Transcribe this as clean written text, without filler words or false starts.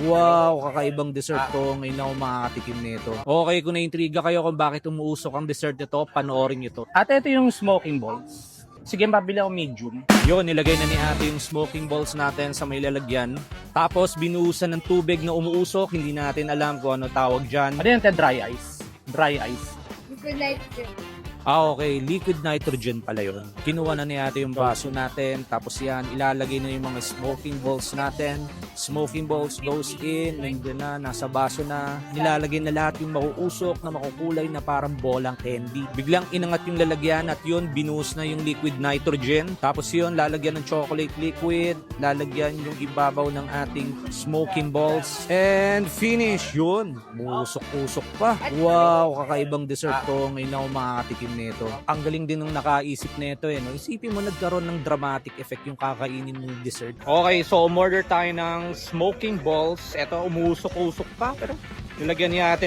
Wow, kakaibang dessert to. Ngayon ako makakatikim nito. Okay, kung na-intriga kayo kung bakit umuusok ang dessert nito, panoorin nyo to. Ate, ito yung smoking balls. Sige, mabili ako medium. Yun, nilagay na ni ate yung smoking balls natin sa may lalagyan. Tapos, binuhusan ng tubig na umuusok. Hindi natin alam kung ano tawag dyan. Ano yan, te? Dry ice. Dry ice. Liquid nitrogen. Okay. Liquid nitrogen pala yun. Kinuha na ni ate yung baso natin. Tapos yan, ilalagay na yung mga smoking balls natin. Smoking balls goes in. Nandiyan na, nasa baso na. Nilalagay na lahat yung makuusok na makukulay na parang bolang candy. Biglang inangat yung lalagyan at yun, binuhos na yung liquid nitrogen. Tapos yun, lalagyan ng chocolate liquid. Lalagyan yung ibabaw ng ating smoking balls. And finish! Yun, musok-usok pa. Wow, kakaibang dessert to. Ngayon ako makakatikim nito. Ang galing din nung nakaisip nito eh. No? Isipin mo nagkaroon ng dramatic effect yung kakainin mong dessert. Okay, so umorder tayo ng smoking balls. Ito, umusok-usok pa. Pero nilagyan niya ate